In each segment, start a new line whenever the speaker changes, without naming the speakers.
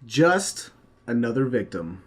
Just another victim.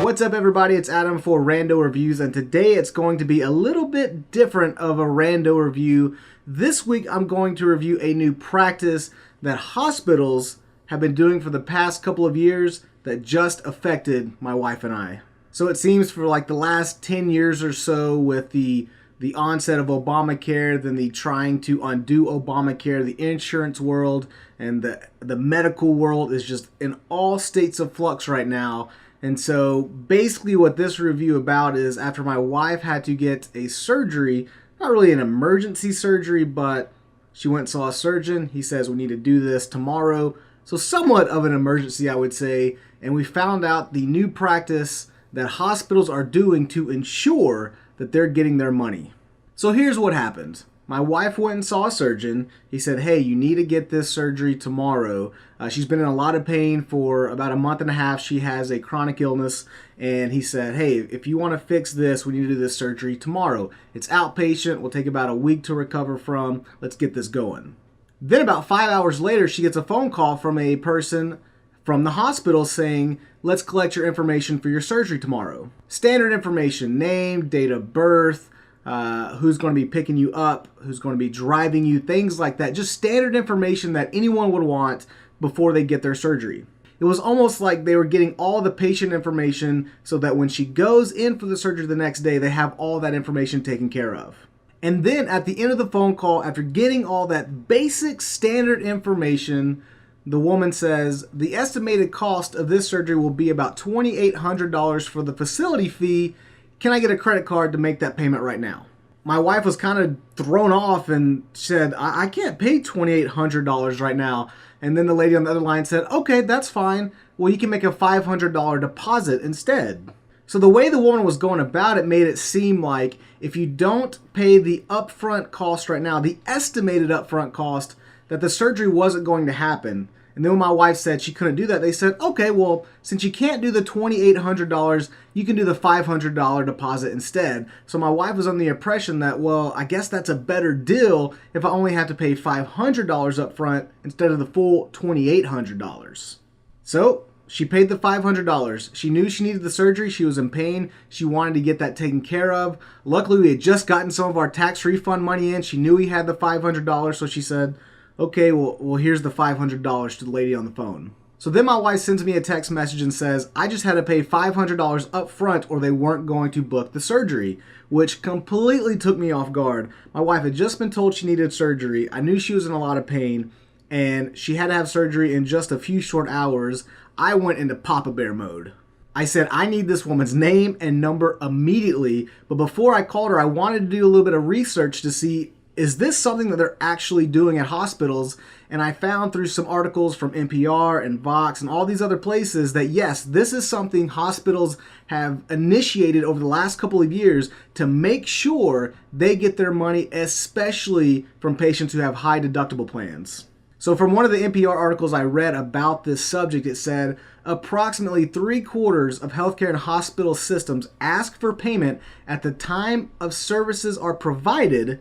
What's up, everybody? It's Adam for Rando Reviews, and today it's going to be a little bit different of a Rando review. This week I'm going to review a new practice that hospitals have been doing for the past couple of years that just affected my wife and I. So it seems for like the last 10 years or so, with the onset of Obamacare, then the trying to undo Obamacare, the insurance world and the medical world is just in all states of flux right now. And so basically what this review about is, after my wife had to get a surgery, not really an emergency surgery, but she went and saw a surgeon. He says we need to do this tomorrow. So somewhat of an emergency, I would say. And we found out the new practice that hospitals are doing to ensure that they're getting their money. So here's what happened. My wife went and saw a surgeon. He said, hey, you need to get this surgery tomorrow. She's been in a lot of pain for about a month and a half. She has a chronic illness. And he said, hey, if you want to fix this, we need to do this surgery tomorrow. It's outpatient. Will take about a week to recover from. Let's get this going. Then about 5 hours later, she gets a phone call from a person from the hospital saying, let's collect your information for your surgery tomorrow. Standard information: name, date of birth, who's going to be picking you up, who's going to be driving you, things like that. Just standard information that anyone would want before they get their surgery. It was almost like they were getting all the patient information so that when she goes in for the surgery the next day, they have all that information taken care of. And then at the end of the phone call, after getting all that basic standard information, the woman says, the estimated cost of this surgery will be about $2,800 for the facility fee. Can I get a credit card to make that payment right now? My wife was kind of thrown off and said, I can't pay $2,800 right now. And then the lady on the other line said, okay, that's fine. Well, you can make a $500 deposit instead. So the way the woman was going about it made it seem like if you don't pay the upfront cost right now, the estimated upfront cost, that the surgery wasn't going to happen. And then when my wife said she couldn't do that, they said, okay, well, since you can't do the $2,800, you can do the $500 deposit instead. So my wife was under the impression that, well, I guess that's a better deal if I only have to pay $500 up front instead of the full $2,800. So she paid the $500. She knew she needed the surgery. She was in pain. She wanted to get that taken care of. Luckily, we had just gotten some of our tax refund money in. She knew we had the $500, so she said, okay, well, here's the $500 to the lady on the phone. So then my wife sends me a text message and says, I just had to pay $500 up front or they weren't going to book the surgery, which completely took me off guard. My wife had just been told she needed surgery. I knew she was in a lot of pain, and she had to have surgery in just a few short hours. I went into Papa Bear mode. I said, I need this woman's name and number immediately. But before I called her, I wanted to do a little bit of research to see, is this something that they're actually doing at hospitals? And I found through some articles from NPR and Vox and all these other places that yes, this is something hospitals have initiated over the last couple of years to make sure they get their money, especially from patients who have high deductible plans. So from one of the NPR articles I read about this subject, it said approximately 3/4 of healthcare and hospital systems ask for payment at the time of services are provided,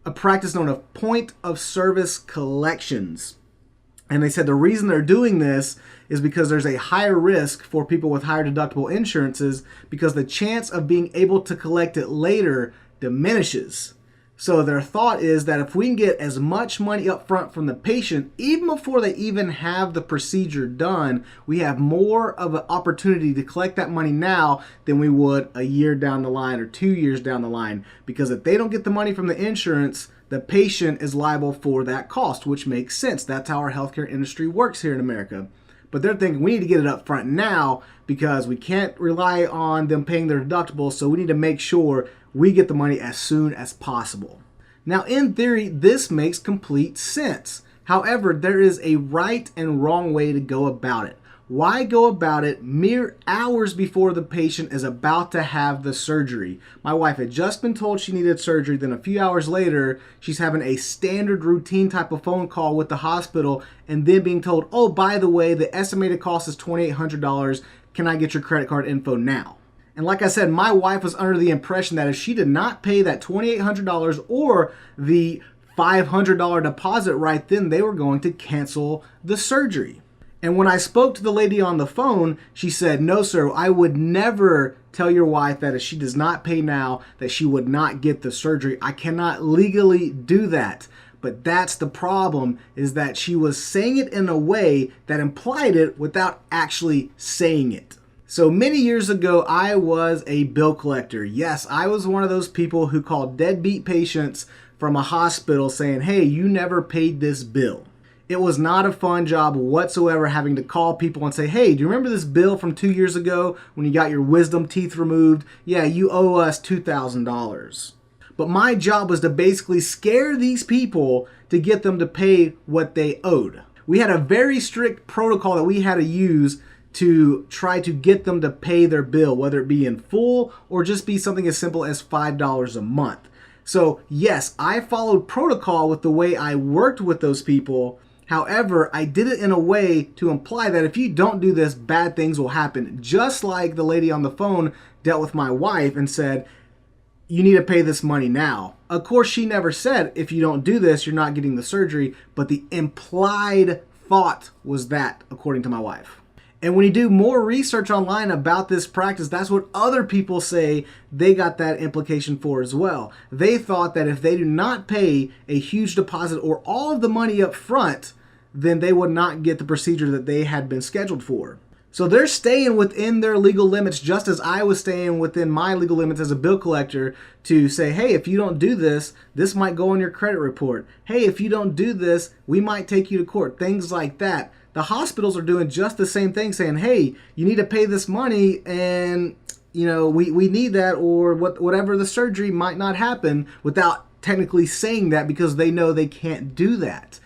a practice known as point of service collections. And they said the reason they're doing this is because there's a higher risk for people with higher deductible insurances because the chance of being able to collect it later diminishes. So their thought is that if we can get as much money up front from the patient, even before they even have the procedure done, we have more of an opportunity to collect that money now than we would a year down the line or 2 years down the line. Because if they don't get the money from the insurance, the patient is liable for that cost, which makes sense. That's how our healthcare industry works here in America. But they're thinking we need to get it up front now because we can't rely on them paying their deductible, so we need to make sure we get the money as soon as possible. Now, in theory, this makes complete sense. However, there is a right and wrong way to go about it. Why go about it mere hours before the patient is about to have the surgery? My wife had just been told she needed surgery, then a few hours later, she's having a standard routine type of phone call with the hospital and then being told, oh, by the way, the estimated cost is $2,800. Can I get your credit card info now? And like I said, my wife was under the impression that if she did not pay that $2,800 or the $500 deposit right then, they were going to cancel the surgery. And when I spoke to the lady on the phone, she said, no, sir, I would never tell your wife that if she does not pay now, that she would not get the surgery. I cannot legally do that. But that's the problem, is that she was saying it in a way that implied it without actually saying it. So many years ago, I was a bill collector. Yes, I was one of those people who called deadbeat patients from a hospital saying, hey, you never paid this bill. It was not a fun job whatsoever having to call people and say, hey, do you remember this bill from 2 years ago when you got your wisdom teeth removed? Yeah, you owe us $2,000. But my job was to basically scare these people to get them to pay what they owed. We had a very strict protocol that we had to use to try to get them to pay their bill, whether it be in full or just be something as simple as $5 a month. So yes, I followed protocol with the way I worked with those people. However, I did it in a way to imply that if you don't do this, bad things will happen. Just like the lady on the phone dealt with my wife and said, you need to pay this money now. Of course, she never said, if you don't do this, you're not getting the surgery. But the implied thought was that, according to my wife. And when you do more research online about this practice, that's what other people say they got that implication for as well. They thought that if they do not pay a huge deposit or all of the money up front, then they would not get the procedure that they had been scheduled for. So they're staying within their legal limits, just as I was staying within my legal limits as a bill collector to say, hey, if you don't do this, this might go on your credit report. Hey, if you don't do this, we might take you to court. Things like that. The hospitals are doing just the same thing, saying, hey, you need to pay this money and we need that, or whatever, the surgery might not happen, without technically saying that because they know they can't do that.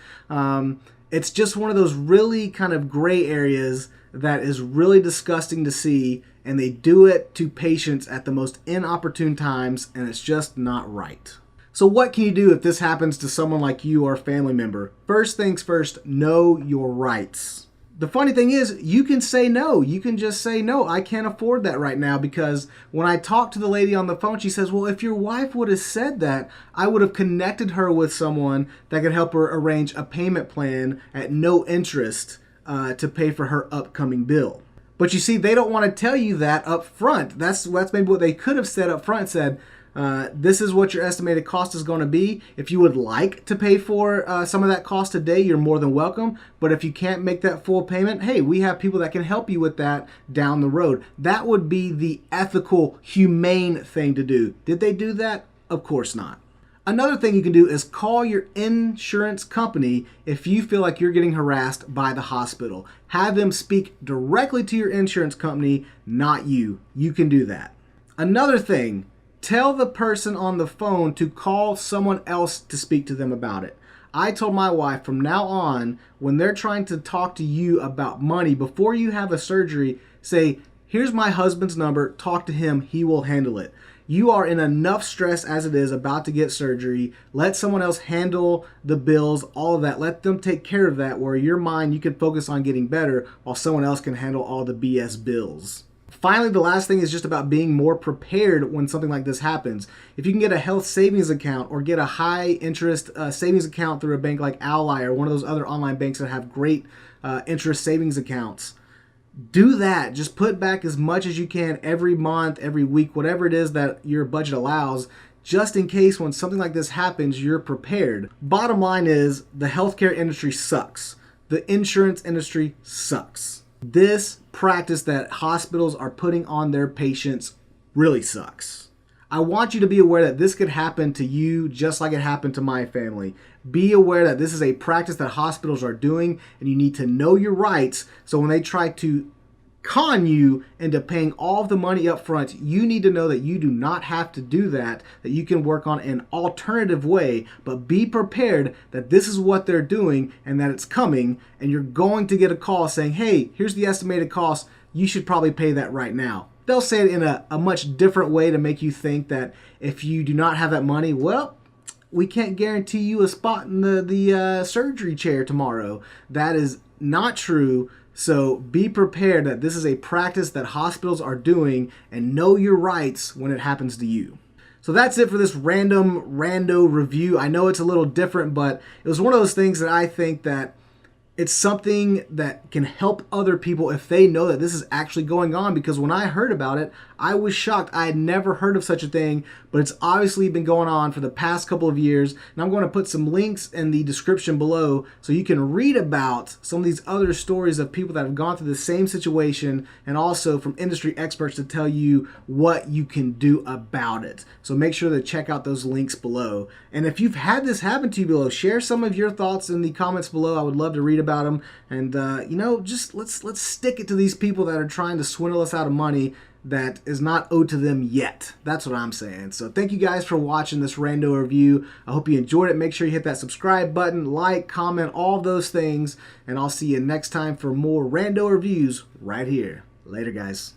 It's just one of those really kind of gray areas that is really disgusting to see, and they do it to patients at the most inopportune times, and it's just not right. So what can you do if this happens to someone like you or a family member? First things first, know your rights. The funny thing is, you can say no. You can just say, no, I can't afford that right now, because when I talked to the lady on the phone, she says, well, if your wife would have said that, I would have connected her with someone that could help her arrange a payment plan at no interest to pay for her upcoming bill. But you see, they don't want to tell you that up front. That's maybe what they could have said up front, said, this is what your estimated cost is going to be. If you would like to pay for some of that cost today, you're more than welcome. But if you can't make that full payment, hey, we have people that can help you with that down the road. That would be the ethical, humane thing to do. Did they do that? Of course not. Another thing you can do is call your insurance company if you feel like you're getting harassed by the hospital. Have them speak directly to your insurance company, not you. You can do that. Another thing, tell the person on the phone to call someone else to speak to them about it. I told my wife from now on, when they're trying to talk to you about money, before you have a surgery, say, here's my husband's number, talk to him, he will handle it. You are in enough stress as it is about to get surgery. Let someone else handle the bills, all of that. Let them take care of that, where your mind, you can focus on getting better while someone else can handle all the BS bills. Finally, the last thing is just about being more prepared when something like this happens. If you can get a health savings account or get a high interest savings account through a bank like Ally or one of those other online banks that have great interest savings accounts, do that. Just put back as much as you can every month, every week, whatever it is that your budget allows, just in case when something like this happens, you're prepared. Bottom line is, the healthcare industry sucks. The insurance industry sucks. This practice that hospitals are putting on their patients really sucks. I want you to be aware that this could happen to you just like it happened to my family. Be aware that this is a practice that hospitals are doing, and you need to know your rights, so when they try to con you into paying all of the money up front, you need to know that you do not have to do that, that you can work on an alternative way, but be prepared that this is what they're doing and that it's coming, and you're going to get a call saying, hey, here's the estimated cost, you should probably pay that right now. They'll say it in a much different way to make you think that if you do not have that money, well, we can't guarantee you a spot in the surgery chair tomorrow. That is not true. So be prepared that this is a practice that hospitals are doing, and know your rights when it happens to you. So that's it for this random rando review. I know it's a little different, but it was one of those things that I think that it's something that can help other people if they know that this is actually going on, because when I heard about it, I was shocked. I had never heard of such a thing, but it's obviously been going on for the past couple of years, and I'm going to put some links in the description below so you can read about some of these other stories of people that have gone through the same situation, and also from industry experts to tell you what you can do about it. So make sure to check out those links below. And if you've had this happen to you below, share some of your thoughts in the comments below. I would love to read about them. And just let's stick it to these people that are trying to swindle us out of money that is not owed to them yet. That's what I'm saying. So thank you guys for watching this rando review. I hope you enjoyed it. Make sure you hit that subscribe button, like, comment, all those things, and I'll see you next time for more rando reviews right here. Later, guys.